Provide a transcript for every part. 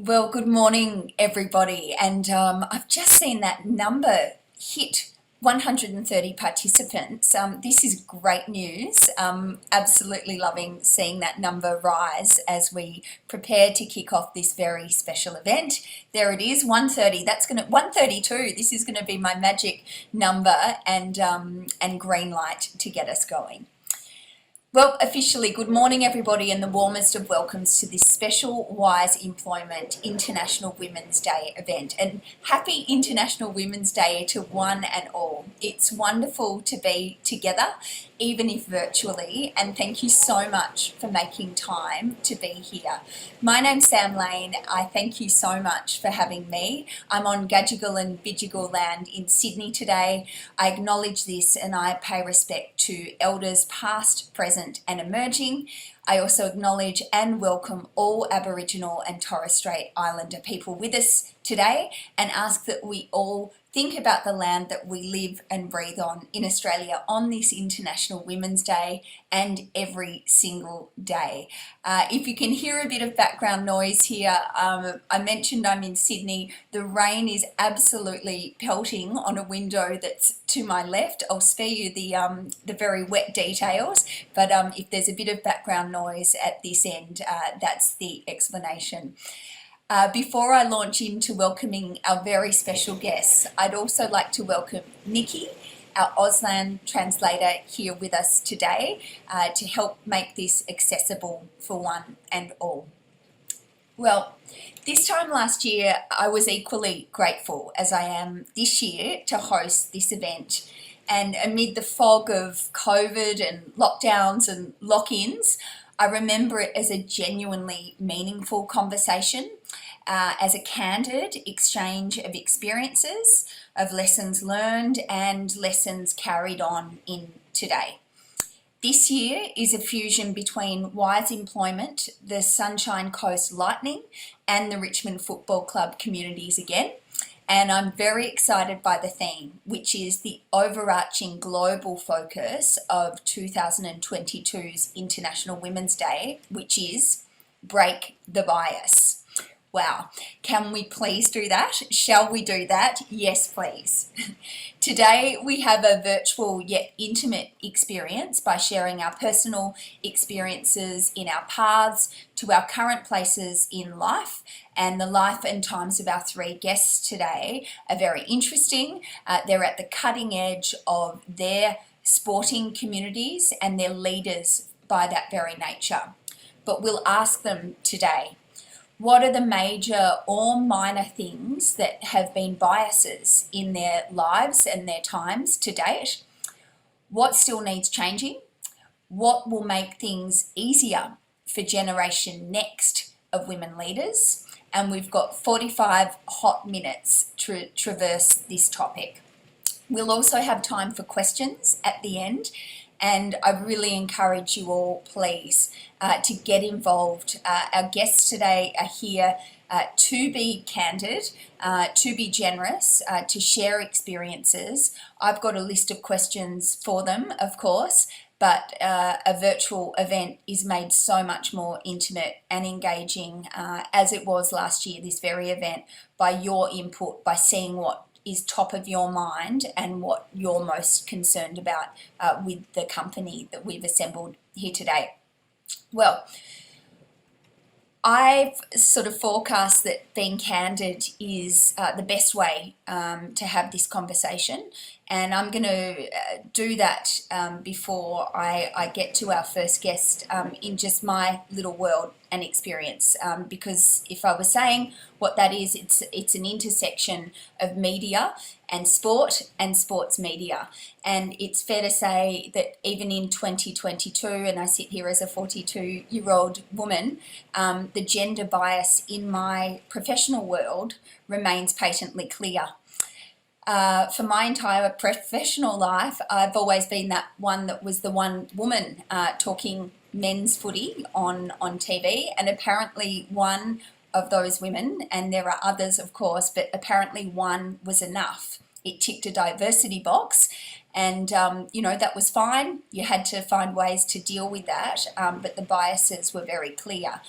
Well, good morning, everybody. And I've just seen that number hit 130 participants. This is great news. Absolutely loving seeing that number rise as we prepare to kick off this very special event. There it is, 130. That's going to 132. This is going to be my magic number and green light to get us going. Well, officially, good morning, everybody, and the warmest of welcomes to this special Wise Employment International Women's Day event. And happy International Women's Day to one and all. It's wonderful to be together, even if virtually, and thank you so much for making time to be here. My name's Sam Lane. I thank you so much for having me. I'm on Gadigal and Bidjigal land in Sydney today. I acknowledge this and I pay respect to elders past, present and emerging. I also acknowledge and welcome all Aboriginal and Torres Strait Islander people with us today and ask that we all think about the land that we live and breathe on in Australia on this International Women's Day and every single day. If you can hear a bit of background noise here, I mentioned I'm in Sydney. The rain is absolutely pelting on a window that's to my left. I'll spare you the very wet details, but if there's a bit of background noise at this end, that's the explanation. Before I launch into welcoming our very special guests, I'd also like to welcome Nikki, our Auslan translator, here with us today to help make this accessible for one and all. Well, this time last year, I was equally grateful as I am this year to host this event. And amid the fog of COVID and lockdowns and lock-ins, I remember it as a genuinely meaningful conversation, as a candid exchange of experiences, of lessons learned and lessons carried on in today. This year is a fusion between Wise Employment, the Sunshine Coast Lightning and the Richmond Football Club communities again. And I'm very excited by the theme, which is the overarching global focus of 2022's International Women's Day, which is Break the Bias. Wow, can we please do that? Shall we do that? Yes, please. Today we have a virtual yet intimate experience by sharing our personal experiences in our paths to our current places in life, and the life and times of our three guests today are very interesting. They're at the cutting edge of their sporting communities and they're leaders by that very nature. But we'll ask them today, what are the major or minor things that have been biases in their lives and their times to date? What still needs changing? What will make things easier for Generation Next of women leaders? And we've got 45 hot minutes to traverse this topic. We'll also have time for questions at the end. And I really encourage you all, please, to get involved. Our guests today are here to be candid, to be generous, to share experiences. I've got a list of questions for them, of course, but a virtual event is made so much more intimate and engaging, as it was last year, this very event, by your input, by seeing what is top of your mind and what you're most concerned about with the company that we've assembled here today. Well, I've sort of forecast that being candid is the best way to have this conversation, and I'm going to do that before I get to our first guest in just my little world and experience, because if I was saying what that is, it's an intersection of media and sports media, and it's fair to say that even in 2022, and I sit here as a 42-year-old woman, the gender bias in my professional world remains patently clear. For my entire professional life, I've always been that one that was the one woman talking men's footy on TV, and apparently one of those women, and there are others of course, but apparently one was enough. It ticked a diversity box, and that was fine. You had to find ways to deal with that, but the biases were very clear.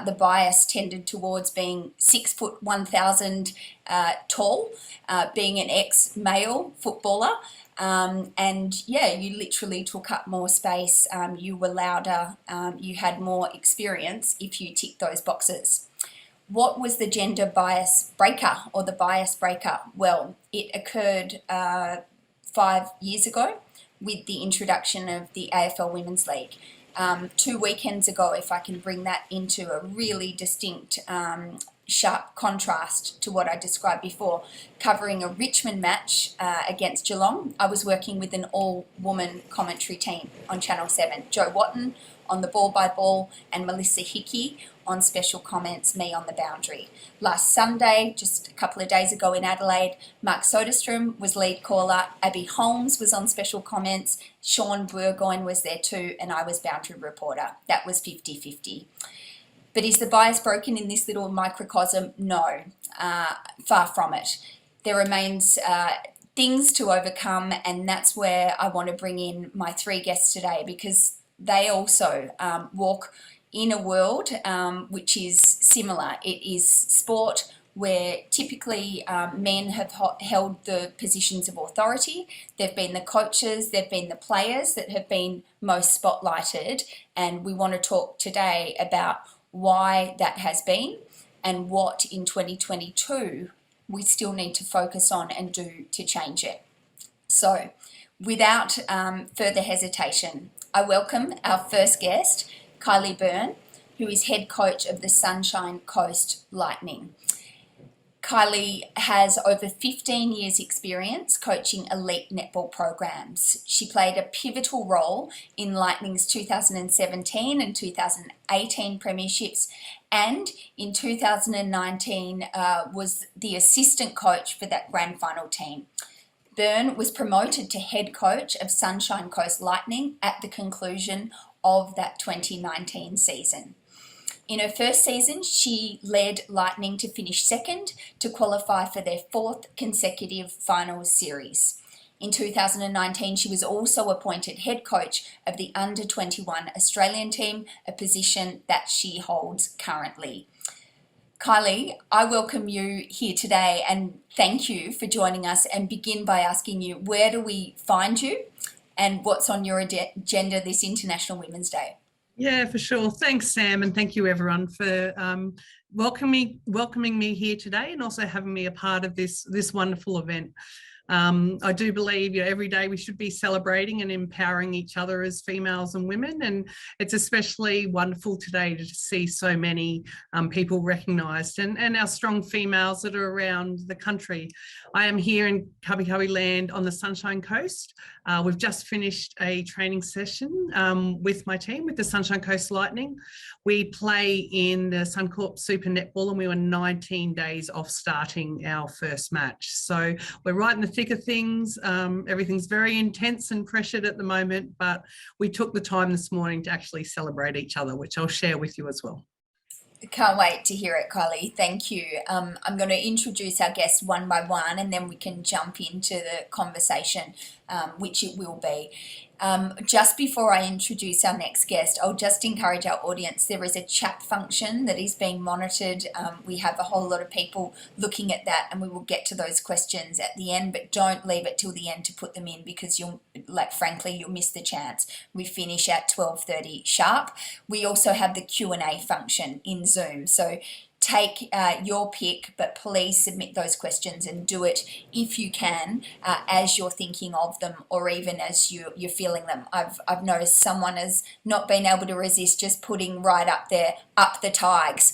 the bias tended towards being 6 foot 1,000 tall, being an ex-male footballer. And yeah, you literally took up more space, you were louder, you had more experience if you ticked those boxes. What was the gender bias breaker or the bias breaker? Well, it occurred 5 years ago with the introduction of the AFL Women's League. 2 weekends ago, if I can bring that into a really distinct, sharp contrast to what I described before, covering a Richmond match against Geelong, I was working with an all-woman commentary team on Channel 7. Jo Watton on the ball-by-ball and Melissa Hickey on special comments, me on the boundary. Last Sunday, just a couple of days ago in Adelaide, Mark Soderstrom was lead caller, Abby Holmes was on special comments, Sean Burgoyne was there too, and I was boundary reporter. That was 50-50. But is the bias broken in this little microcosm? No, far from it. There remains things to overcome, and that's where I want to bring in my 3 guests today, because they also walk in a world which is similar. It is sport where typically men have held the positions of authority. They've been the coaches, they've been the players that have been most spotlighted, and we want to talk today about why that has been and what in 2022 we still need to focus on and do to change it. So without further hesitation, I welcome our first guest, Kylie Byrne, who is head coach of the Sunshine Coast Lightning. Kylie has over 15 years experience coaching elite netball programs. She played a pivotal role in Lightning's 2017 and 2018 premierships, and in 2019 was the assistant coach for that grand final team. Byrne was promoted to head coach of Sunshine Coast Lightning at the conclusion of that 2019 season. In her first season, she led Lightning to finish second to qualify for their 4th consecutive finals series. In 2019, she was also appointed head coach of the under-21 Australian team, a position that she holds currently. Kylie, I welcome you here today and thank you for joining us, and begin by asking you, where do we find you and what's on your agenda this International Women's Day? Yeah, for sure. Thanks, Sam, and thank you everyone for welcoming me here today, and also having me a part of this wonderful event. I do believe every day we should be celebrating and empowering each other as females and women, and it's especially wonderful today to see so many people recognised, and our strong females that are around the country. I am here in Cubby land on the Sunshine Coast. We've just finished a training session with my team, with the Sunshine Coast Lightning. We play in the Suncorp Super Netball, and we were 19 days off starting our first match. So we're right in the thick of things. Everything's very intense and pressured at the moment, but we took the time this morning to actually celebrate each other, which I'll share with you as well. Can't wait to hear it, Kylie. Thank you. I'm going to introduce our guests one by one, and then we can jump into the conversation, which it will be. Just before I introduce our next guest, I'll just encourage our audience, there is a chat function that is being monitored. We have a whole lot of people looking at that, and we will get to those questions at the end, but don't leave it till the end to put them in, because you'll miss the chance. We finish at 12:30 sharp. We also have the Q&A function in Zoom, so take your pick, but please submit those questions, and do it if you can as you're thinking of them, or even as you're feeling them. I've noticed someone has not been able to resist just putting right up there, up the Tigers.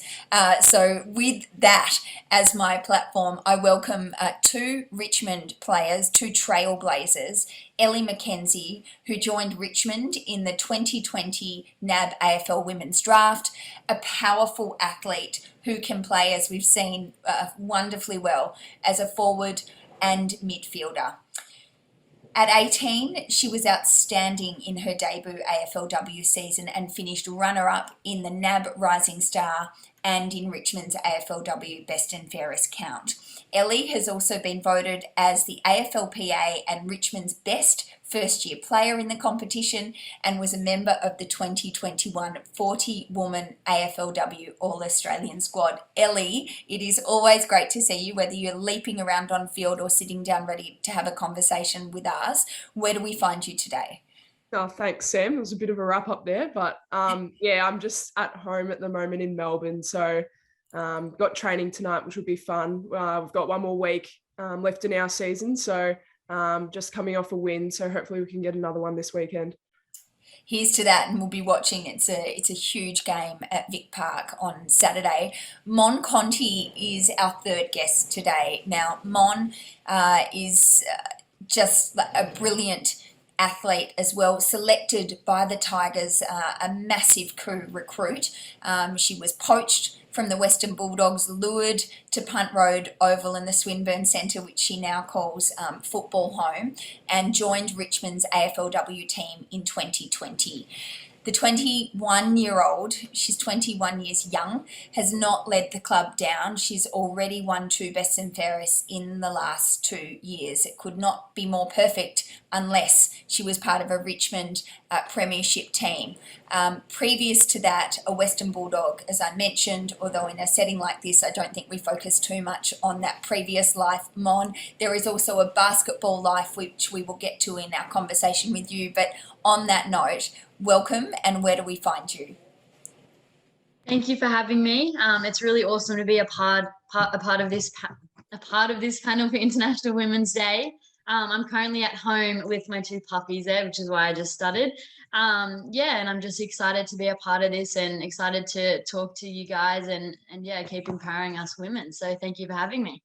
So with that as my platform, I welcome 2 Richmond players, 2 trailblazers, Ellie McKenzie, who joined Richmond in the 2020 NAB AFL Women's Draft, a powerful athlete who can play, as we've seen, wonderfully well as a forward and midfielder. At 18, she was outstanding in her debut AFLW season and finished runner-up in the NAB Rising Star and in Richmond's AFLW Best and Fairest count. Ellie has also been voted as the AFLPA and Richmond's best first-year player in the competition and was a member of the 2021 40-woman AFLW All-Australian squad. Ellie, it is always great to see you, whether you're leaping around on field or sitting down ready to have a conversation with us. Where do we find you today? Oh, thanks, Sam. It was a bit of a wrap up there, but yeah, I'm just at home at the moment in Melbourne. So got training tonight, which will be fun. We've got one more week left in our season. So just coming off a win. So hopefully we can get another one this weekend. Here's to that, and we'll be watching. It's a huge game at Vic Park on Saturday. Conti is our third guest today. Now, Mon is just a brilliant athlete as well, selected by the Tigers, a massive coup recruit. She was poached from the Western Bulldogs, lured to Punt Road Oval in the Swinburne Centre, which she now calls football home, and joined Richmond's AFLW team in 2020. The 21-year-old, she's 21 years young, has not led the club down. She's already won 2 Best and Fairest in the last 2 years. It could not be more perfect unless she was part of a Richmond premiership team. Previous to that, a Western Bulldog, as I mentioned, although in a setting like this, I don't think we focus too much on that previous life, Mon. There is also a basketball life, which we will get to in our conversation with you. But on that note, welcome, and where do we find you? Thank you for having me. It's really awesome to be a part of this panel for International Women's Day. I'm currently at home with my 2 puppies there, which is why I just started. Yeah, and I'm just excited to be a part of this and excited to talk to you guys and yeah, keep empowering us women. So thank you for having me.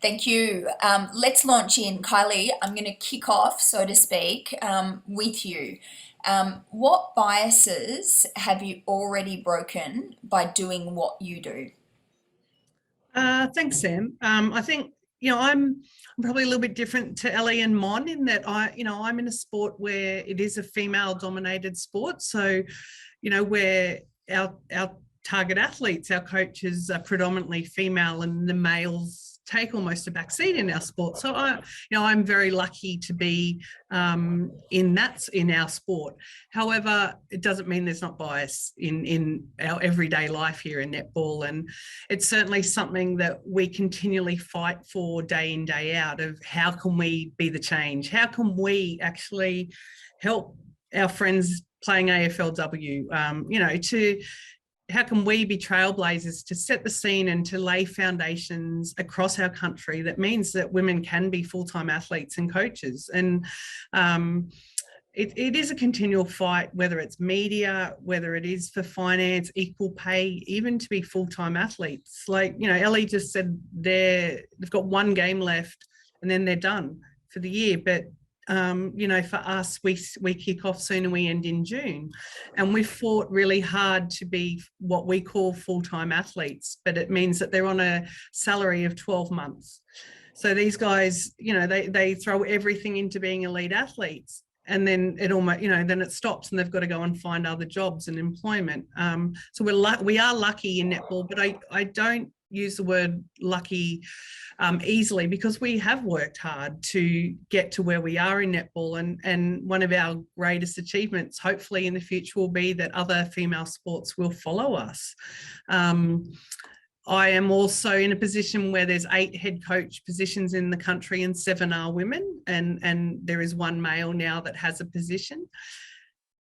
Thank you. Let's launch in. Kylie, I'm going to kick off, so to speak, with you. What biases have you already broken by doing what you do? Thanks, Sam. I think, I'm probably a little bit different to Ellie and Mon in that I'm in a sport where it is a female-dominated sport. So, where our target athletes, our coaches are predominantly female, and the males take almost a backseat in our sport. So I'm very lucky to be in our sport. However, it doesn't mean there's not bias in our everyday life here in netball, and it's certainly something that we continually fight for day in, day out, of how can we be the change? How can we actually help our friends playing AFLW, how can we be trailblazers to set the scene and to lay foundations across our country that means that women can be full-time athletes and coaches? And it is a continual fight, whether it's media, whether it is for finance, equal pay, even to be full-time athletes. Like, Ellie just said they've got 1 game left and then they're done for the year. But for us, we kick off soon and we end in June, and we've fought really hard to be what we call full-time athletes, but it means that they're on a salary of 12 months. So these guys, they throw everything into being elite athletes, and then it almost, then it stops and they've got to go and find other jobs and employment. So we are lucky in netball, but I don't use the word lucky easily, because we have worked hard to get to where we are in netball, and one of our greatest achievements hopefully in the future will be that other female sports will follow us. I am also in a position where there's 8 head coach positions in the country and 7 are women, and there is 1 male now that has a position.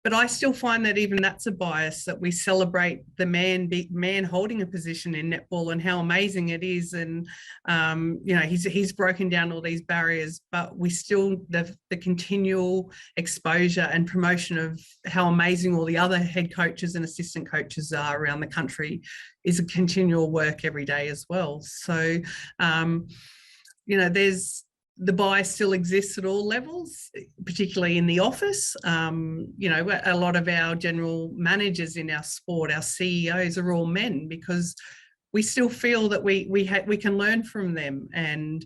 But I still find that even that's a bias, that we celebrate the man holding a position in netball and how amazing it is. And, he's broken down all these barriers, but we still, the continual exposure and promotion of how amazing all the other head coaches and assistant coaches are around the country is a continual work every day as well. So, the bias still exists at all levels, particularly in the office. A lot of our general managers in our sport, our CEOs, are all men, because we still feel that we can learn from them. And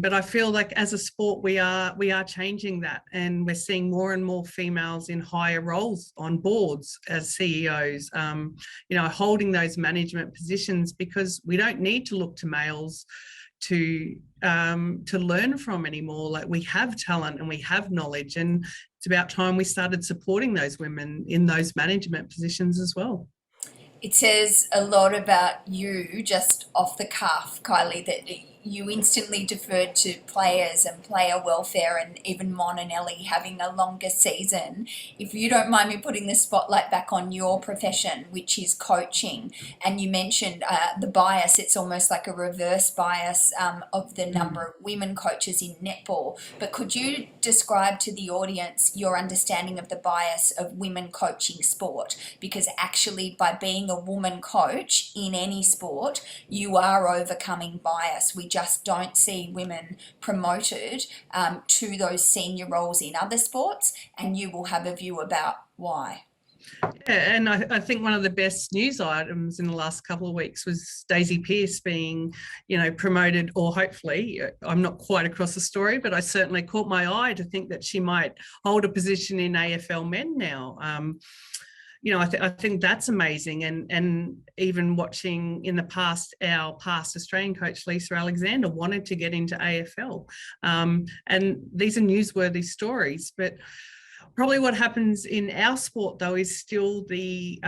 But I feel like as a sport, we are changing that, and we're seeing more and more females in higher roles on boards as CEOs, holding those management positions, because we don't need to look to males to learn from anymore. Like, we have talent and we have knowledge, and it's about time we started supporting those women in those management positions as well. It says a lot about you, just off the cuff, Kylie, that you instantly deferred to players and player welfare, and even Mon and Ellie having a longer season. If you don't mind me putting the spotlight back on your profession, which is coaching, and you mentioned the bias, it's almost like a reverse bias of the number of women coaches in netball. But could you describe to the audience your understanding of the bias of women coaching sport? Because actually, by being a woman coach in any sport, you are overcoming bias. We just don't see women promoted to those senior roles in other sports, and you will have a view about why. Yeah, and I think one of the best news items in the last couple of weeks was Daisy Pearce being, promoted, or hopefully, I'm not quite across the story, but I certainly caught my eye to think that she might hold a position in AFL men now. I think that's amazing. And even watching in the past, our past Australian coach, Lisa Alexander, wanted to get into AFL. And these are newsworthy stories. But probably what happens in our sport, though, is still the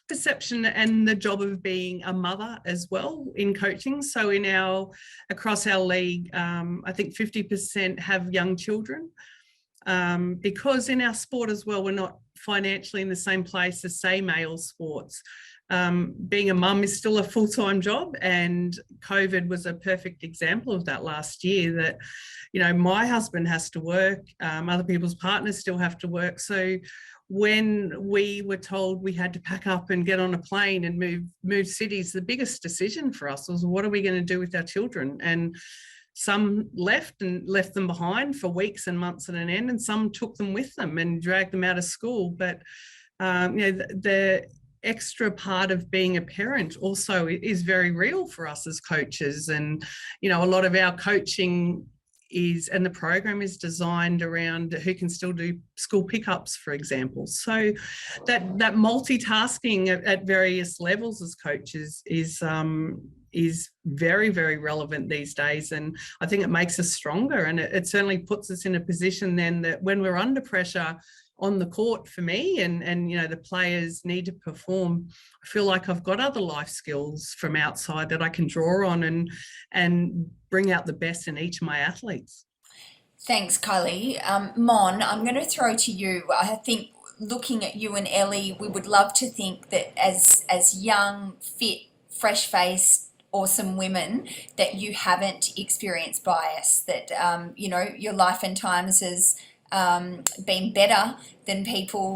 perception and the job of being a mother as well in coaching. So across our league, I think 50% have young children. Because in our sport as well, we're not financially in the same place as, say, male sports. Being a mum is still a full-time job, and COVID was a perfect example of that last year, that, my husband has to work, other people's partners still have to work. So when we were told we had to pack up and get on a plane and move cities, the biggest decision for us was, what are we going to do with our children? And some left them behind for weeks and months at an end, and some took them with them and dragged them out of school. But the extra part of being a parent also is very real for us as coaches. And a lot of our coaching and the program is designed around who can still do school pickups, for example. So that multitasking at various levels as coaches is very, very relevant these days. And I think it makes us stronger, and it certainly puts us in a position then that when we're under pressure on the court, for me, and the players need to perform, I feel like I've got other life skills from outside that I can draw on and bring out the best in each of my athletes. Thanks, Kylie. Mon, I'm going to throw to you. I think, looking at you and Ellie, we would love to think that as young, fit, fresh-faced, awesome women, that you haven't experienced bias, that your life and times has been better than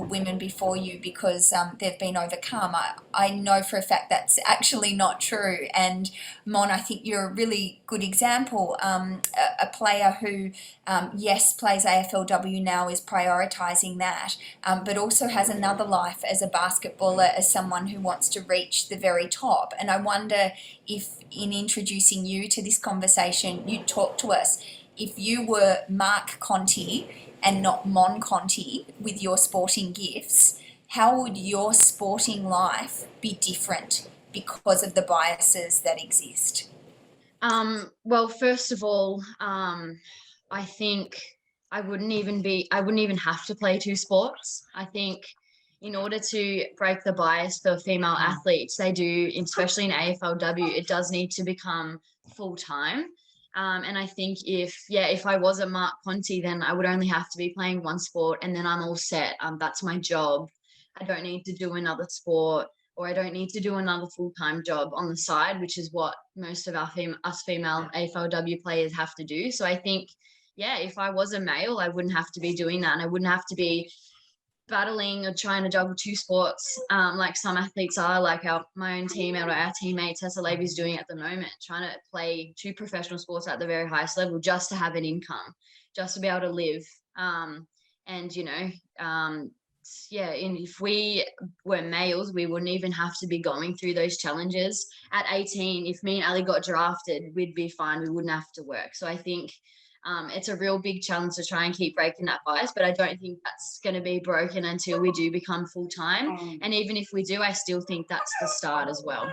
women before you, because they've been overcome. I know for a fact that's actually not true. And Mon, I think you're a really good example. A player who, yes, plays AFLW now, is prioritising that, but also has another life as a basketballer, as someone who wants to reach the very top. And I wonder if, in introducing you to this conversation, you'd talk to us. If you were Mark Conti and not Mon Conti with your sporting gifts, how would your sporting life be different because of the biases that exist? Well, first of all, I think I wouldn't even have to play two sports. I think in order to break the bias for female athletes, they do, especially in AFLW, it does need to become full-time. And I think if I was a Mark Conti, then I would only have to be playing one sport, and then I'm all set. That's my job. I don't need to do another sport, or I don't need to do another full-time job on the side, which is what most of us female AFLW players have to do. So I think, if I was a male, I wouldn't have to be doing that, and I wouldn't have to be battling or trying to juggle two sports like some athletes are, like my own team, our teammates, Tessa Levy's doing at the moment, trying to play two professional sports at the very highest level just to have an income, just to be able to live. yeah, and if we were males, we wouldn't even have to be going through those challenges. At 18, if me and Ali got drafted, we'd be fine. We wouldn't have to work. So I think it's a real big challenge to try and keep breaking that bias, but I don't think that's going to be broken until we do become full-time. And even if we do, I still think that's the start as well.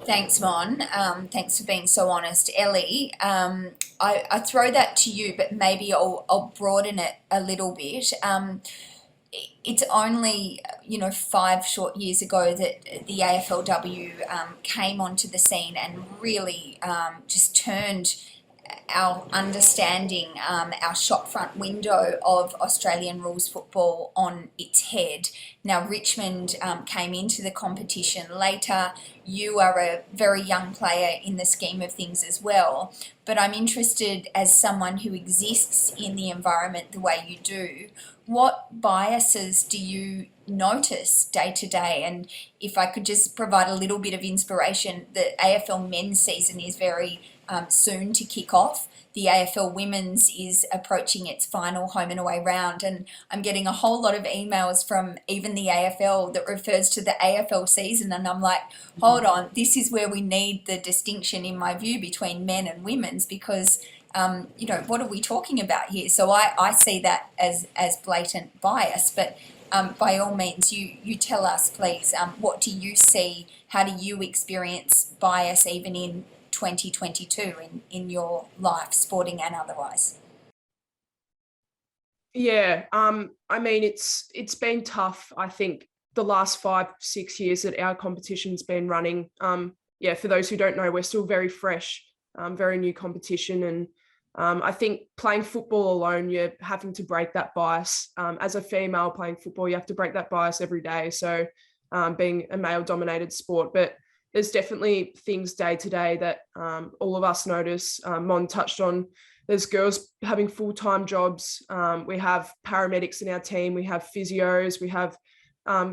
Thanks, Mon. Thanks for being so honest. Ellie, I throw that to you, but maybe I'll broaden it a little bit. It's only, 5 short years ago that the AFLW came onto the scene and really just turned our understanding, our shopfront window of Australian rules football on its head. Now, Richmond came into the competition later. You are a very young player in the scheme of things as well. But I'm interested, as someone who exists in the environment the way you do, what biases do you notice day to day? And if I could just provide a little bit of inspiration, the AFL men's season is very soon to kick off. The AFL women's is approaching its final home and away round, and I'm getting a whole lot of emails from even the AFL that refers to the AFL season, and I'm like, hold on, this is where we need the distinction, in my view, between men and women's, because what are we talking about here? So I see that as blatant bias, but by all means, you tell us, please, what do you see? How do you experience bias even in 2022 in your life, sporting and otherwise? Yeah, I mean, it's been tough, I think, the last 5-6 years that our competition's been running. For those who don't know, we're still very fresh, very new competition. And I think playing football alone, you're having to break that bias. As a female playing football, you have to break that bias every day. So being a male-dominated sport, but there's definitely things day to day that all of us notice. Mon touched on, there's girls having full-time jobs. We have paramedics in our team. We have physios. We have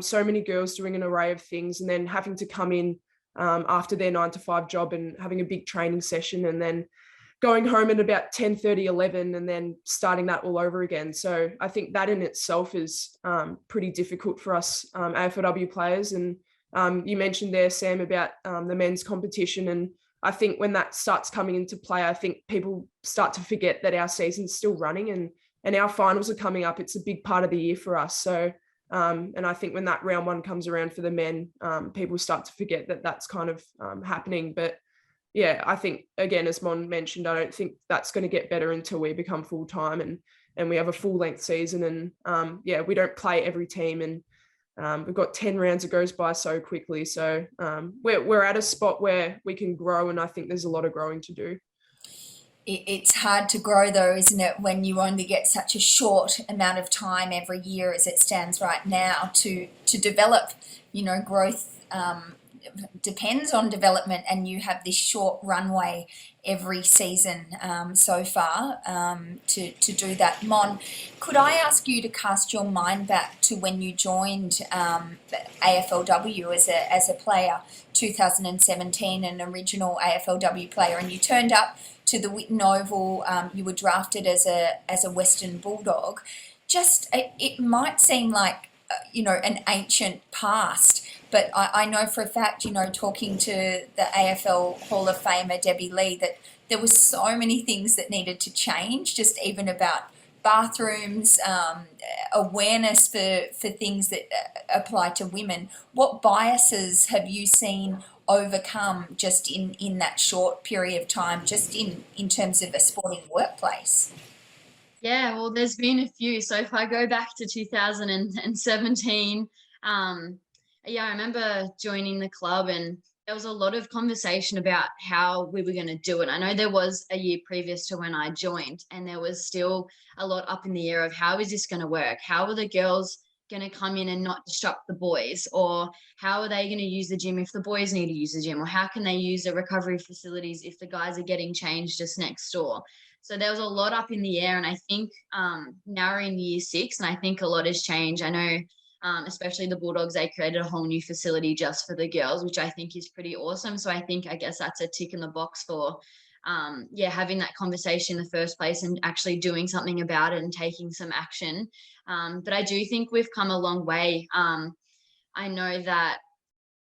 so many girls doing an array of things, and then having to come in after their 9-to-5 job and having a big training session, and then going home at about 10:30, 11, and then starting that all over again. So I think that in itself is pretty difficult for us AFLW players. And you mentioned there, Sam, about the men's competition. And I think when that starts coming into play, I think people start to forget that our season's still running and our finals are coming up. It's a big part of the year for us. So, and I think when that round 1 comes around for the men, people start to forget that that's kind of happening. But yeah, I think, again, as Mon mentioned, I don't think that's going to get better until we become full-time and we have a full-length season. And we don't play every team, and we've got 10 rounds. It goes by so quickly. So we're at a spot where we can grow, and I think there's a lot of growing to do. It's hard to grow, though, isn't it, when you only get such a short amount of time every year as it stands right now to develop. Growth depends on development, and you have this short runway every season so far to do that. Mon, could I ask you to cast your mind back to when you joined AFLW as a player, 2017, an original AFLW player, and you turned up to the Whitten Oval. You were drafted as a Western Bulldog. It might seem like an ancient past, but I know for a fact, talking to the AFL Hall of Famer Debbie Lee, that there were so many things that needed to change, just even about bathrooms, awareness for things that apply to women. What biases have you seen overcome just in that short period of time, just in terms of a sporting workplace? Yeah, well, there's been a few. So if I go back to 2017, I remember joining the club, and there was a lot of conversation about how we were going to do it. I know there was a year previous to when I joined, and there was still a lot up in the air of how is this going to work? How are the girls going to come in and not disrupt the boys? Or how are they going to use the gym if the boys need to use the gym? Or how can they use the recovery facilities if the guys are getting changed just next door? So there was a lot up in the air, and I think now we're in year 6, and I think a lot has changed. I know especially the Bulldogs, they created a whole new facility just for the girls, which I think is pretty awesome. So I guess that's a tick in the box for having that conversation in the first place and actually doing something about it and taking some action. But I do think we've come a long way. I know that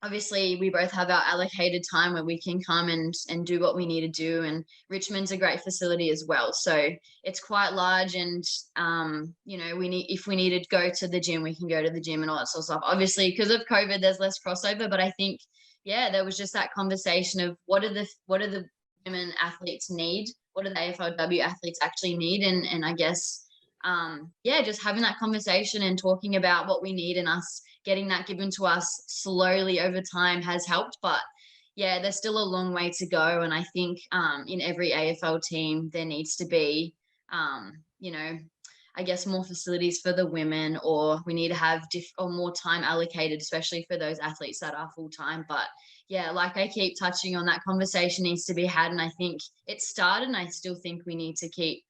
obviously we both have our allocated time where we can come and do what we need to do, and Richmond's a great facility as well, so it's quite large, and if we need to go to the gym, we can go to the gym and all that sort of stuff. Obviously because of COVID there's less crossover, but I think there was just that conversation of what do the women athletes need, what do the AFLW athletes actually need, and I guess just having that conversation and talking about what we need and us getting that given to us slowly over time has helped. But there's still a long way to go, and I think in every AFL team there needs to be I guess more facilities for the women, or we need to have more time allocated, especially for those athletes that are full-time. But like I keep touching on, that conversation needs to be had, and I think it started, and I still think we need to keep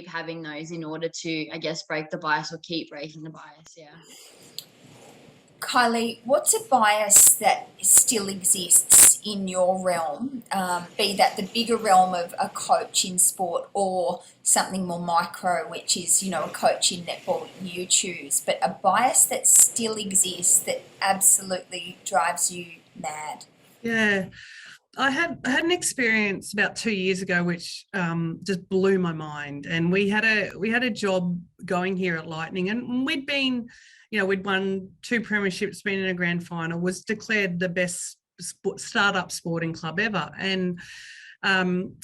having those in order to, I guess, break the bias or keep breaking the bias. Kylie, what's a bias that still exists in your realm, be that the bigger realm of a coach in sport or something more micro, which is, a coach in netball you choose, but a bias that still exists that absolutely drives you mad? Yeah. I had an experience about 2 years ago which just blew my mind, and we had a job going here at Lightning, and we'd been, we'd won 2 premierships, been in a grand final, was declared the best startup sporting club ever, and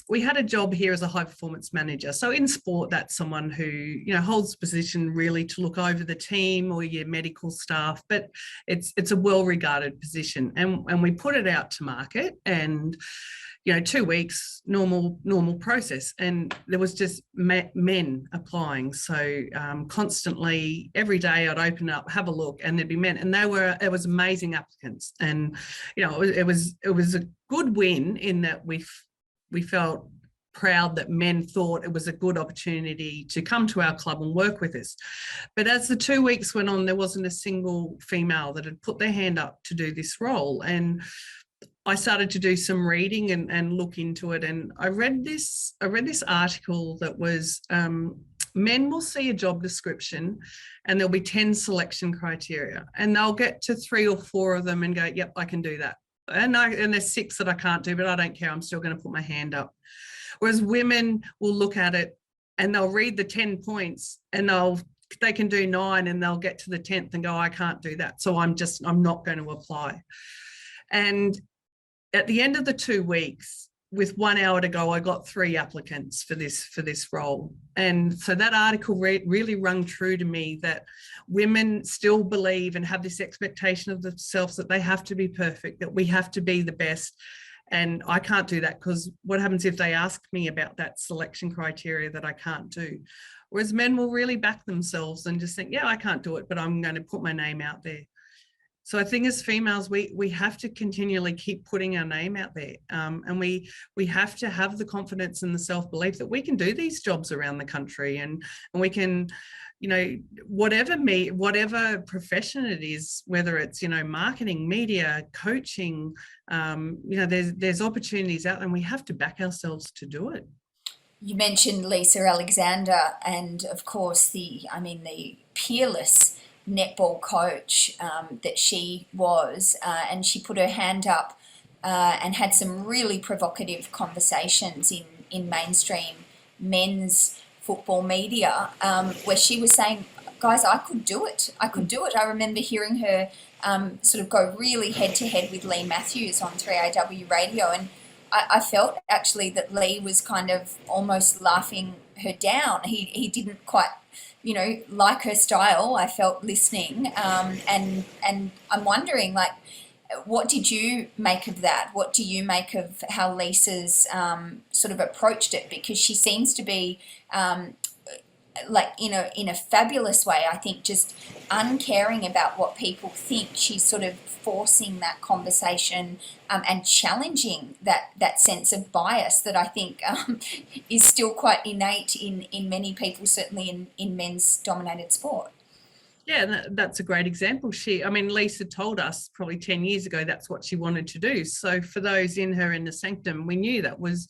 we had a job here as a high performance manager. So in sport, that's someone who holds the position really to look over the team or your medical staff, but it's a well regarded position, and we put it out to market, and 2 weeks normal process, and there was just men applying. So constantly every day I'd open up, have a look, and there'd be men, and it was amazing applicants, and it was a good win in that we felt proud that men thought it was a good opportunity to come to our club and work with us. But as the 2 weeks went on, there wasn't a single female that had put their hand up to do this role. And I started to do some reading and look into it. And I read this article that was, men will see a job description and there'll be 10 selection criteria, and they'll get to 3 or 4 of them and go, yep, I can do that. And there's 6 that I can't do, but I don't care. I'm still going to put my hand up. Whereas women will look at it and they'll read the 10 points and they can do 9 and they'll get to the 10th and go, I can't do that. So I'm not going to apply. And at the end of the 2 weeks, with 1 hour to go, I got 3 applicants for this role. And so that article really rung true to me, that women still believe and have this expectation of themselves that they have to be perfect, that we have to be the best. And I can't do that, because what happens if they ask me about that selection criteria that I can't do? Whereas men will really back themselves and just think, yeah, I can't do it, but I'm going to put my name out there. So I think as females, we have to continually keep putting our name out there, and we have to have the confidence and the self-belief that we can do these jobs around the country, and we can, whatever profession it is, whether it's, marketing, media, coaching, there's opportunities out there, and we have to back ourselves to do it. You mentioned Lisa Alexander, and of course the peerless netball coach that she was, and she put her hand up and had some really provocative conversations in mainstream men's football media, where she was saying, guys, I could do it. I remember hearing her sort of go really head to head with Lee Matthews on 3AW radio, and I felt actually that Lee was kind of almost laughing her down. He didn't quite like her style, I felt, listening, and I'm wondering, like, what did you make of that? What do you make of how Lisa's sort of approached it? Because she seems to be in a fabulous way, I think, just uncaring about what people think. She's sort of forcing that conversation and challenging that sense of bias that I think is still quite innate in many people, certainly in men's dominated sport. Yeah, that's a great example. Lisa told us probably 10 years ago that's what she wanted to do. So for those in the sanctum, we knew that was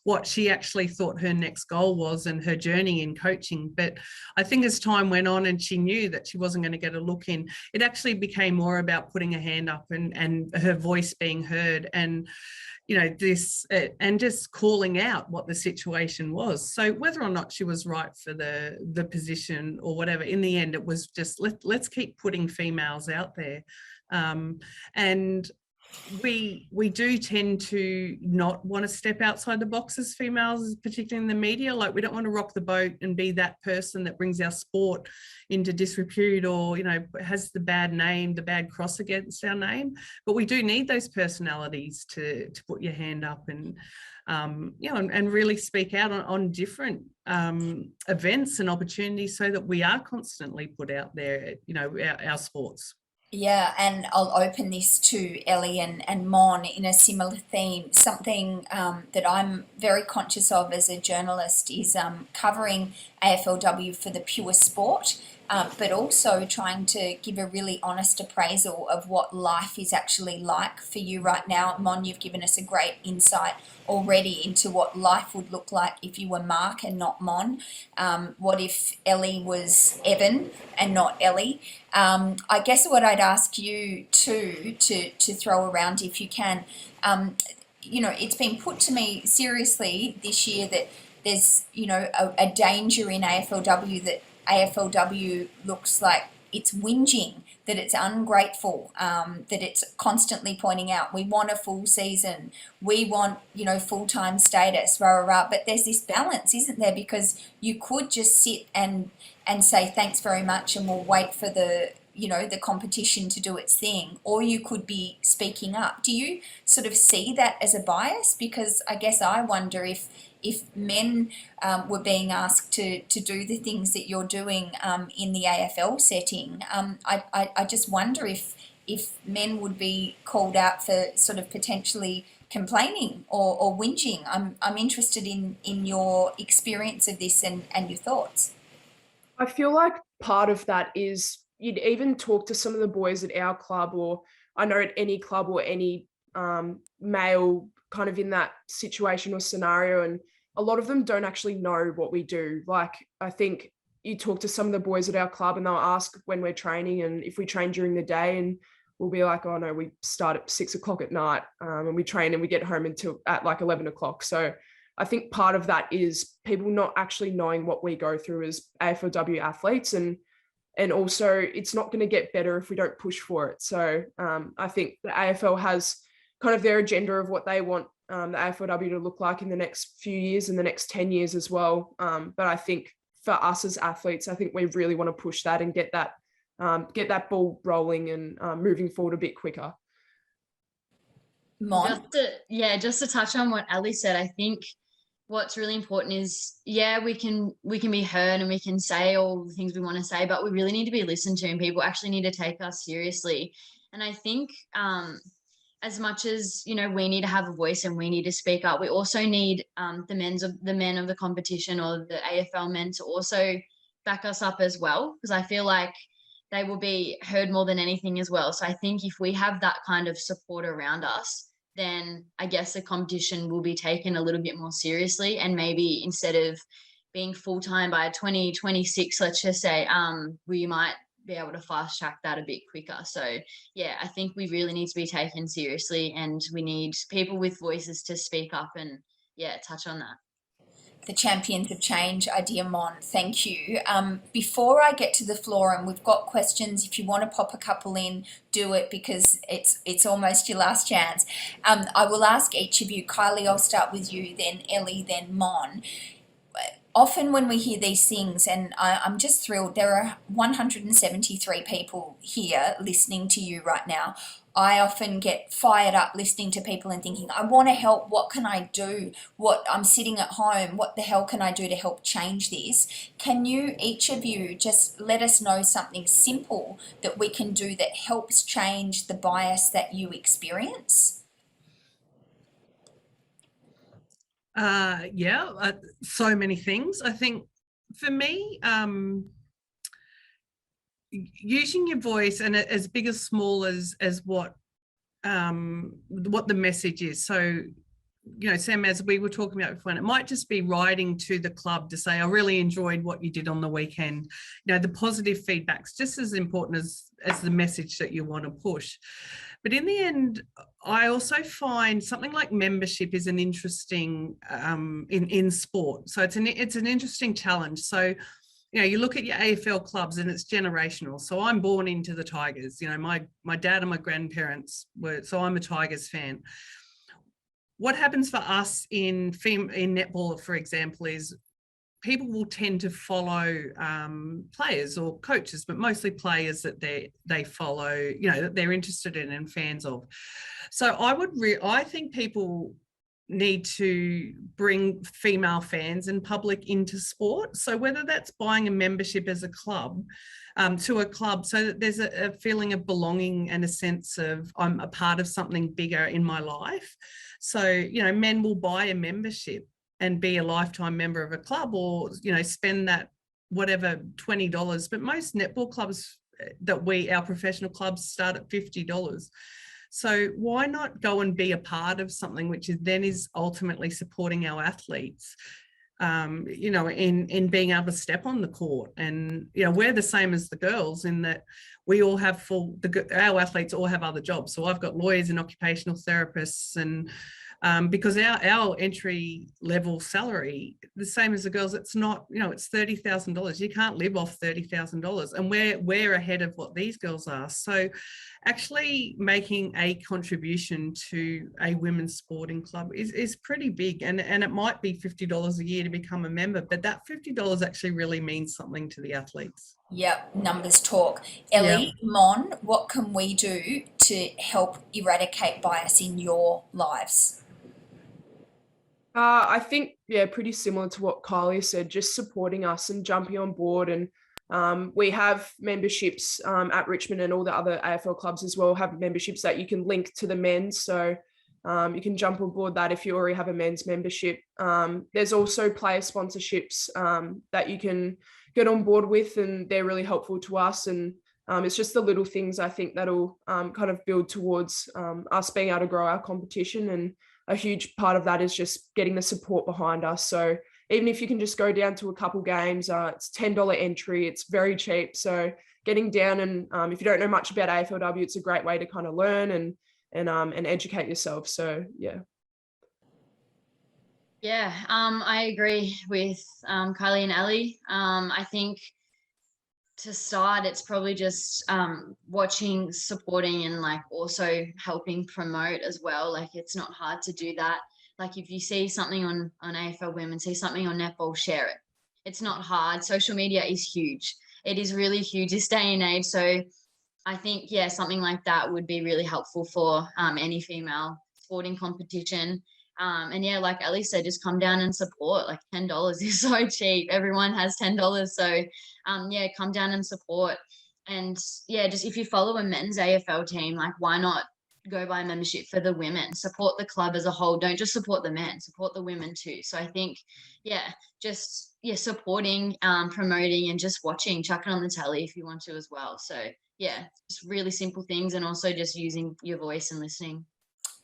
what she actually thought her next goal was and her journey in coaching. But I think as time went on and she knew that she wasn't going to get a look in, it actually became more about putting her hand up and her voice being heard, and this and just calling out what the situation was. So whether or not she was right for the position or whatever, in the end it was just let's keep putting females out there. And we do tend to not want to step outside the box as females, particularly in the media. Like, we don't want to rock the boat and be that person that brings our sport into disrepute, or has the bad name, the bad cross against our name. But we do need those personalities to put your hand up and and really speak out on different events and opportunities, so that we are constantly put out there, our sports. Yeah, and I'll open this to Ellie and Mon in a similar theme. Something that I'm very conscious of as a journalist is covering AFLW for the pure sport, but also trying to give a really honest appraisal of what life is actually like for you right now. Mon, you've given us a great insight already into what life would look like if you were Mark and not Mon. What if Ellie was Evan and not Ellie? I guess what I'd ask you too to throw around, if you can, it's been put to me seriously this year that there's a danger in AFLW, that AFLW looks like it's whinging, that it's ungrateful, that it's constantly pointing out we want a full season, we want full-time status, rah, rah, rah. But there's this balance, isn't there? Because you could just sit and say thanks very much and we'll wait for the competition to do its thing, or you could be speaking up. Do you sort of see that as a bias? Because I guess I wonder if men were being asked to do the things that you're doing in the AFL setting, I just wonder if men would be called out for sort of potentially complaining or whinging. I'm interested in your experience of this and your thoughts. I feel like part of that is, you'd even talk to some of the boys at our club, or I know at any club, or any male kind of in that situation or scenario, and a lot of them don't actually know what we do. Like, I think you talk to some of the boys at our club and they'll ask when we're training and if we train during the day, and we'll be like, oh no, we start at 6 o'clock at night, and we train and we get home at like 11 o'clock. So I think part of that is people not actually knowing what we go through as AFLW athletes, and also it's not going to get better if we don't push for it. So I think the AFL has kind of their agenda of what they want the AFLW to look like in the next few years, in the next 10 years as well. But I think for us as athletes, I think we really want to push that and get that ball rolling and moving forward a bit quicker. Mon? Just to touch on what Ali said, I think what's really important is, we can be heard and we can say all the things we want to say, but we really need to be listened to, and people actually need to take us seriously. And I think as much as we need to have a voice and we need to speak up, we also need the men of the competition, or the AFL men, to also back us up as well, because I feel like they will be heard more than anything as well. So I think if we have that kind of support around us, then I guess the competition will be taken a little bit more seriously, and maybe instead of being full-time by 2026, let's just say, we might be able to fast track that a bit quicker. So I think we really need to be taken seriously, and we need people with voices to speak up and touch on that. The champions of change idea, Mon. Thank you. Before I get to the floor, and we've got questions, if you want to pop a couple in, do it, because it's almost your last chance. I will ask each of you. Kylie, I'll start with you, then Ellie, then Mon. Often when we hear these things, and I'm just thrilled, there are 173 people here listening to you right now. I often get fired up listening to people and thinking, I want to help. What can I do? I'm sitting at home. What the hell can I do to help change this? Can you, each of you, just let us know something simple that we can do that helps change the bias that you experience? So many things. I think for me, using your voice, and as big as small as what the message is. So Sam, as we were talking about before, and it might just be writing to the club to say, I really enjoyed what you did on the weekend. The positive feedback's just as important as the message that you want to push. But in the end, I also find something like membership is an interesting in sport. So it's an interesting challenge. So, you look at your AFL clubs and it's generational. So I'm born into the Tigers. My dad and my grandparents were, so I'm a Tigers fan. What happens for us in netball, for example, is people will tend to follow players or coaches, but mostly players that they follow, that they're interested in and fans of. So I think people need to bring female fans and public into sport. So whether that's buying a membership as a club, to a club, so that there's a feeling of belonging and a sense of I'm a part of something bigger in my life. So, men will buy a membership and be a lifetime member of a club, or, spend that whatever $20. But most netball clubs our professional clubs start at $50. So why not go and be a part of something which is ultimately supporting our athletes, in being able to step on the court. And, we're the same as the girls in that we all have our athletes all have other jobs. So I've got lawyers and occupational therapists, and because our entry level salary, the same as the girls, it's not, it's $30,000. You can't live off $30,000, and we're ahead of what these girls are. So actually making a contribution to a women's sporting club is pretty big, and it might be $50 a year to become a member, but that $50 actually really means something to the athletes. Yep, numbers talk. Ellie, Mon, what can we do to help eradicate bias in your lives? I think, pretty similar to what Kylie said, just supporting us and jumping on board. And we have memberships at Richmond, and all the other AFL clubs as well have memberships that you can link to the men's. So you can jump on board that if you already have a men's membership. There's also player sponsorships that you can get on board with, and they're really helpful to us. And it's just the little things, I think, that'll kind of build towards us being able to grow our competition. And a huge part of that is just getting the support behind us. So even if you can just go down to a couple games, it's $10 entry, it's very cheap. So getting down, and if you don't know much about AFLW, it's a great way to kind of learn and educate yourself. So I agree with Kylie and Ellie. I think to start, it's probably just watching, supporting, and also helping promote as well. It's not hard to do that. If you see something on AFL Women, see something on netball, share it. It's not hard. Social media is huge. It is really huge this day and age. So I think, something like that would be really helpful for any female sporting competition. And like Ellie said, just come down and support. $10 is so cheap. Everyone has $10. So come down and support. And just if you follow a men's AFL team, why not go buy a membership for the women? Support the club as a whole. Don't just support the men, support the women too. So I think, supporting, promoting, and just watching, chuck it on the telly if you want to as well. So just really simple things, and also just using your voice and listening.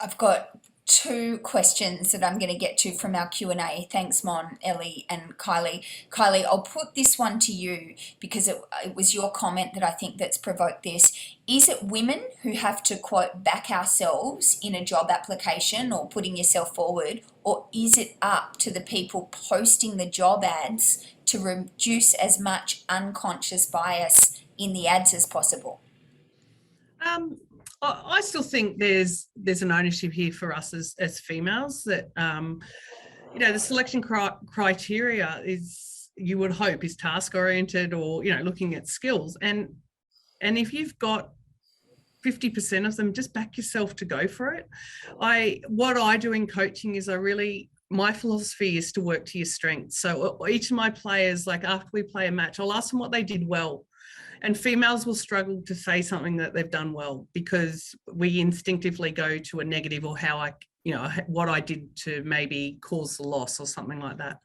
I've got 2 questions that I'm going to get to from our Q&A. Thanks, Mon, Ellie and Kylie. Kylie, I'll put this one to you because it was your comment that I think that's provoked this. Is it women who have to, quote, back ourselves in a job application or putting yourself forward, or is it up to the people posting the job ads to reduce as much unconscious bias in the ads as possible? I still think there's an ownership here for us as females that, the selection criteria is, you would hope, is task oriented, or, looking at skills. And if you've got 50% of them, just back yourself to go for it. What I do in coaching is my philosophy is to work to your strengths. So each of my players, after we play a match, I'll ask them what they did well. And females will struggle to say something that they've done well because we instinctively go to a negative or how what I did to maybe cause the loss or something like that.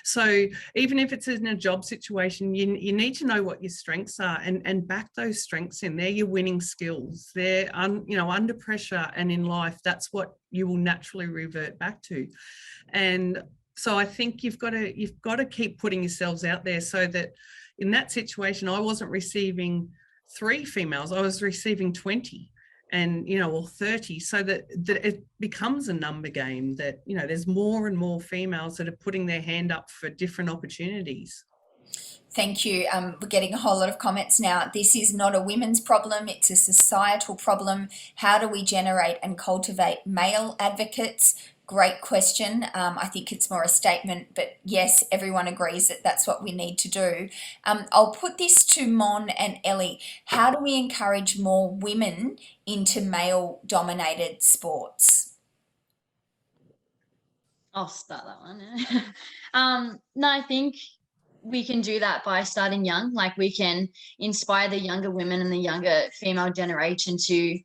So even if it's in a job situation, you need to know what your strengths are and back those strengths in. They're your winning skills. They're, under pressure and in life, that's what you will naturally revert back to. And so I think you've got to keep putting yourselves out there so that in that situation, I wasn't receiving 3 females, I was receiving 20 and, or 30, so that it becomes a number game that, there's more and more females that are putting their hand up for different opportunities. Thank you. We're getting a whole lot of comments now. This is not a women's problem, it's a societal problem. How do we generate and cultivate male advocates? Great question. I think it's more a statement, but yes, everyone agrees that that's what we need to do. I'll put this to Mon and Ellie. How do we encourage more women into male-dominated sports? I'll start that one. No, I think we can do that by starting young. Like, we can inspire the younger women and the younger female generation to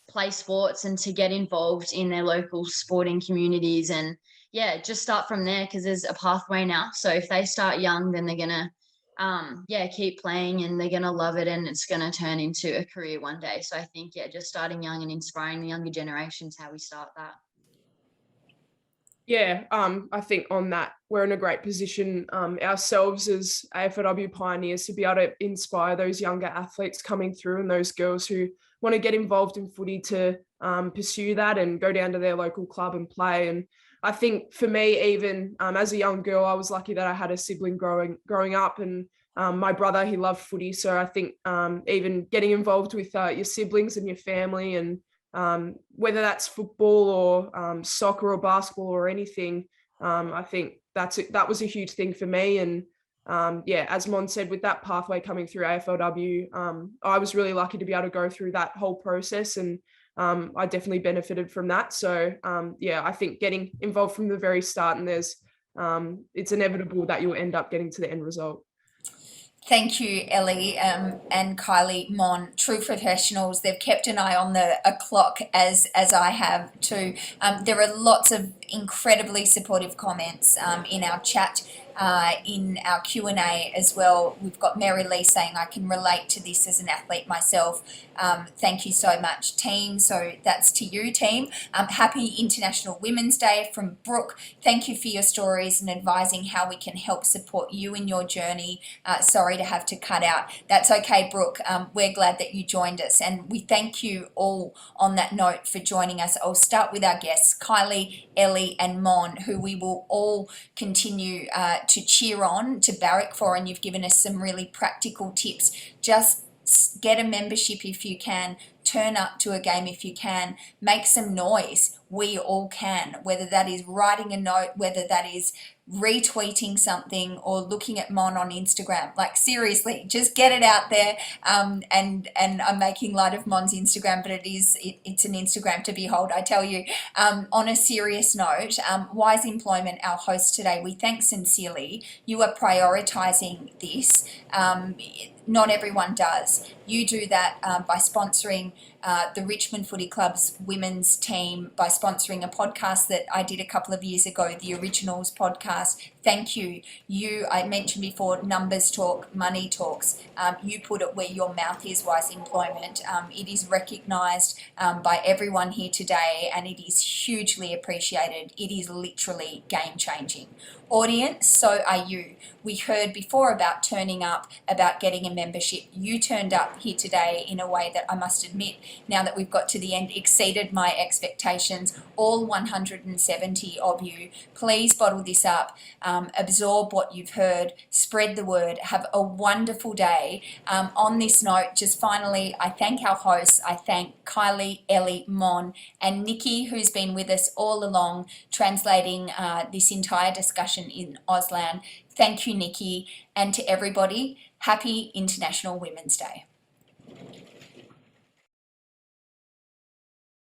play sports and to get involved in their local sporting communities, and just start from there, because there's a pathway now. So if they start young, then they're gonna keep playing and they're gonna love it, and it's gonna turn into a career one day. So I think just starting young and inspiring the younger generations, how we start that. I think on that, we're in a great position ourselves as AFLW pioneers to be able to inspire those younger athletes coming through and those girls who want to get involved in footy to pursue that and go down to their local club and play. And I think for me, even as a young girl, I was lucky that I had a sibling growing up, and my brother, he loved footy. So I think even getting involved with your siblings and your family, and whether that's football or soccer or basketball or anything, I think that was a huge thing for me. And as Mon said, with that pathway coming through AFLW, I was really lucky to be able to go through that whole process, and I definitely benefited from that. So I think getting involved from the very start, and it's inevitable that you'll end up getting to the end result. Thank you, Ellie and Kylie, Mon, true professionals. They've kept an eye on the clock as I have too. There are lots of incredibly supportive comments in our chat, in our Q&A as well. We've got Mary Lee saying, I can relate to this as an athlete myself. Thank you so much, team. So that's to you, team. Happy International Women's Day from Brooke. Thank you for your stories and advising how we can help support you in your journey. Sorry to have to cut out. That's okay, Brooke. We're glad that you joined us, and we thank you all on that note for joining us. I'll start with our guests, Kylie, Ellie and Mon, who we will all continue to cheer on, to barrack for, and you've given us some really practical tips. Just get a membership if you can, turn up to a game if you can, make some noise. We all can, whether that is writing a note, whether that is retweeting something or looking at Mon on Instagram. Like, seriously, just get it out there. And I'm making light of Mon's Instagram, but it's an Instagram to behold, I tell you. On a serious note, Wise Employment, our host today, we thank sincerely. You are prioritising this. Not everyone does. You do that by sponsoring the Richmond Footy Club's women's team, by sponsoring a podcast that I did a couple of years ago, the Originals podcast. Thank you. I mentioned before, numbers talk, money talks. You put it where your mouth is, Wise Employment. It is recognised by everyone here today, and it is hugely appreciated. It is literally game-changing. Audience, so are you. We heard before about turning up, about getting a membership. You turned up here today in a way that I must admit, now that we've got to the end, exceeded my expectations. All 170 of you. Please bottle this up, absorb what you've heard, spread the word, have a wonderful day. On this note, just finally, I thank our hosts. I thank Kylie, Ellie, Mon, and Nikki, who's been with us all along, translating this entire discussion in Auslan. Thank you, Nikki, and to everybody, happy International Women's Day.